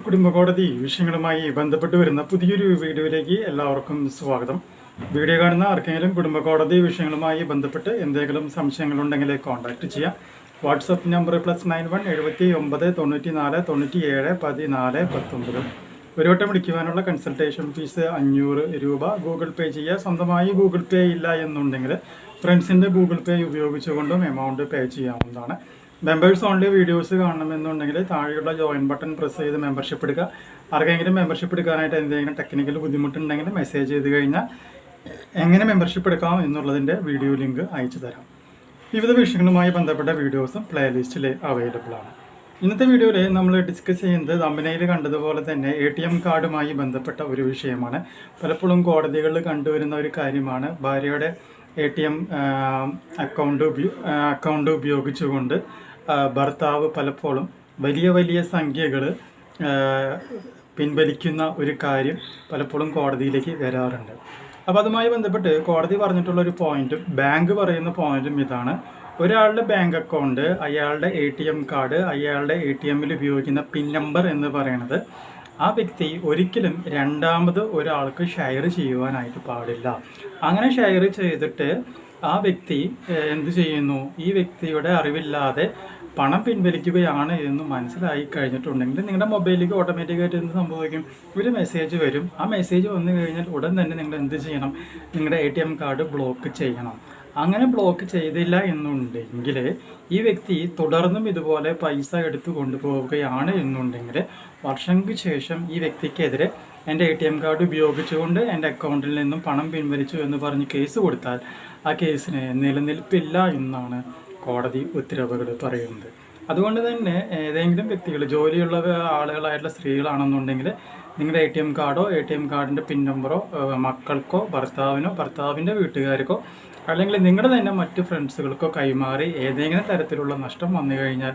കുടുംബകോടതി വിഷയങ്ങളുമായി ബന്ധപ്പെട്ട് വരുന്ന പുതിയൊരു വീഡിയോയിലേക്ക് എല്ലാവർക്കും സ്വാഗതം. വീഡിയോ കാണുന്ന ആർക്കെങ്കിലും കുടുംബകോടതി വിഷയങ്ങളുമായി ബന്ധപ്പെട്ട് എന്തെങ്കിലും സംശയങ്ങളുണ്ടെങ്കിൽ കോൺടാക്റ്റ് ചെയ്യാം. WhatsApp number +91 79 94 97 14 19. ഒരു വട്ടം വിളിക്കുവാനുള്ള കൺസൾട്ടേഷൻ ഫീസ് 500 രൂപ. ഗൂഗിൾ പേ ചെയ്യുക. സ്വന്തമായി ഗൂഗിൾ പേ ഇല്ല എന്നുണ്ടെങ്കിൽ ഫ്രണ്ട്സിൻ്റെ ഗൂഗിൾ പേ ഉപയോഗിച്ചുകൊണ്ടും എമൗണ്ട് പേ ചെയ്യാവുന്നതാണ്. മെമ്പേഴ്സ് ഓൺലി വീഡിയോസ് കാണണമെന്നുണ്ടെങ്കിൽ താഴെയുള്ള ജോയിൻ ബട്ടൺ പ്രസ് ചെയ്ത് മെമ്പർഷിപ്പ് എടുക്കുക. ആർക്കെങ്കിലും മെമ്പർഷിപ്പ് എടുക്കാനായിട്ട് എന്തെങ്കിലും ടെക്നിക്കൽ ബുദ്ധിമുട്ടുണ്ടെങ്കിൽ മെസ്സേജ് ചെയ്ത് കഴിഞ്ഞാൽ എങ്ങനെ മെമ്പർഷിപ്പ് എടുക്കാം എന്നുള്ളതിൻ്റെ വീഡിയോ ലിങ്ക് അയച്ചു തരാം. വിവിധ വിഷയങ്ങളുമായി ബന്ധപ്പെട്ട വീഡിയോസും പ്ലേലിസ്റ്റിൽ അവൈലബിൾ ആണ്. ഇന്നത്തെ വീഡിയോയിൽ നമ്മൾ ഡിസ്കസ് ചെയ്യുന്നത് തമ്പനയിൽ കണ്ടതുപോലെ തന്നെ ATM കാർഡുമായി ബന്ധപ്പെട്ട ഒരു വിഷയമാണ്. പലപ്പോഴും കോടതികളിൽ കണ്ടുവരുന്ന ഒരു കാര്യമാണ്. ഭാര്യയുടെ ATM അക്കൗണ്ട് ഉപയോഗിച്ചുകൊണ്ട് ഭർത്താവ് പലപ്പോഴും വലിയ വലിയ സംഖ്യകൾ പിൻവലിക്കുന്ന ഒരു കാര്യം പലപ്പോഴും കോടതിയിലേക്ക് വരാറുണ്ട്. അപ്പോൾ അതുമായി ബന്ധപ്പെട്ട് കോടതി പറഞ്ഞിട്ടുള്ള ഒരു പോയിന്റും ബാങ്ക് പറയുന്ന പോയിന്റും ഇതാണ്. ഒരാളുടെ ബാങ്ക് അക്കൗണ്ട്, അയാളുടെ ATM കാർഡ്, അയാളുടെ ATMൽ ഉപയോഗിക്കുന്ന പിൻ നമ്പർ എന്ന് പറയുന്നത് ആ വ്യക്തി ഒരിക്കലും രണ്ടാമത് ഒരാൾക്ക് ഷെയർ ചെയ്യുവാനായിട്ട് പാടില്ല. അങ്ങനെ ഷെയർ ചെയ്തിട്ട് ആ വ്യക്തി എന്ത് ചെയ്യുന്നു, ഈ വ്യക്തിയുടെ അറിവില്ലാതെ പണം പിൻവലിക്കുകയാണ് എന്ന് മനസ്സിലായി കഴിഞ്ഞിട്ടുണ്ടെങ്കിൽ നിങ്ങളുടെ മൊബൈലിലേക്ക് ഓട്ടോമാറ്റിക്കായിട്ട് എന്ത് സംഭവിക്കും, ഒരു മെസ്സേജ് വരും. ആ മെസ്സേജ് വന്നു കഴിഞ്ഞാൽ ഉടൻ തന്നെ നിങ്ങൾ എന്ത് ചെയ്യണം, നിങ്ങളുടെ ATM കാർഡ് ബ്ലോക്ക് ചെയ്യണം. അങ്ങനെ ബ്ലോക്ക് ചെയ്തില്ല എന്നുണ്ടെങ്കിൽ ഈ വ്യക്തി തുടർന്നും ഇതുപോലെ പൈസ എടുത്തു കൊണ്ടുപോവുകയാണ് എന്നുണ്ടെങ്കിൽ വർഷങ്ങൾക്ക് ശേഷം ഈ വ്യക്തിക്കെതിരെ എൻ്റെ ATM കാർഡ് ഉപയോഗിച്ചുകൊണ്ട് എൻ്റെ അക്കൗണ്ടിൽ നിന്നും പണം പിൻവലിച്ചു എന്ന് പറഞ്ഞ് കേസ് കൊടുത്താൽ ആ കേസിന് നിലനിൽപ്പില്ല എന്നാണ് കോടതി ഉത്തരവുകൾ പറയുന്നത്. അതുകൊണ്ട് തന്നെ ഏതെങ്കിലും വ്യക്തികൾ, ജോലിയുള്ള ആളുകളായിട്ടുള്ള സ്ത്രീകളാണെന്നുണ്ടെങ്കിൽ നിങ്ങളുടെ ATM കാർഡോ ATM കാർഡിൻ്റെ പിൻ നമ്പറോ മക്കൾക്കോ ഭർത്താവിനോ ഭർത്താവിൻ്റെ വീട്ടുകാർക്കോ അല്ലെങ്കിൽ നിങ്ങളുടെ തന്നെ മറ്റ് ഫ്രണ്ട്സുകൾക്കോ കൈമാറി ഏതെങ്കിലും തരത്തിലുള്ള നഷ്ടം വന്നു കഴിഞ്ഞാൽ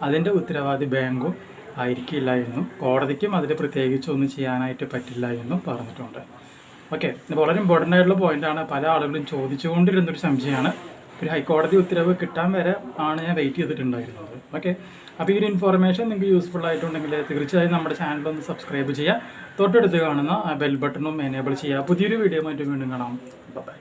അതിൻ്റെ ഉത്തരവാദി ബാങ്കും ആയിരിക്കില്ല എന്നും കോടതിക്കും അതിൽ പ്രത്യേകിച്ച് ഒന്നും ചെയ്യാനായിട്ട് പറ്റില്ല എന്നും പറഞ്ഞിട്ടുണ്ട്. ഓക്കെ, ഇത് വളരെ ഇമ്പോർട്ടൻ്റ് ആയിട്ടുള്ള പോയിൻ്റാണ്. പല ആളുകളും ചോദിച്ചുകൊണ്ടിരുന്നൊരു സംശയമാണ്. ഒരു ഹൈക്കോടതി ഉത്തരവ് കിട്ടാൻ വരെ ആണ് ഞാൻ വെയിറ്റ് ചെയ്തിട്ടുണ്ടായിരുന്നത്. ഓക്കെ, അപ്പോൾ ഈ ഒരു ഇൻഫോർമേഷൻ നിങ്ങൾക്ക് യൂസ്ഫുൾ ആയിട്ടുണ്ടെങ്കിൽ തീർച്ചയായും നമ്മുടെ ചാനൽ ഒന്ന് സബ്സ്ക്രൈബ് ചെയ്യുക. തൊട്ടടുത്ത് കാണുന്ന ബെൽ ബട്ടണും എനേബിൾ ചെയ്യുക. പുതിയൊരു വീഡിയോ ആയിട്ട് വീണ്ടും കാണാം. ബൈ.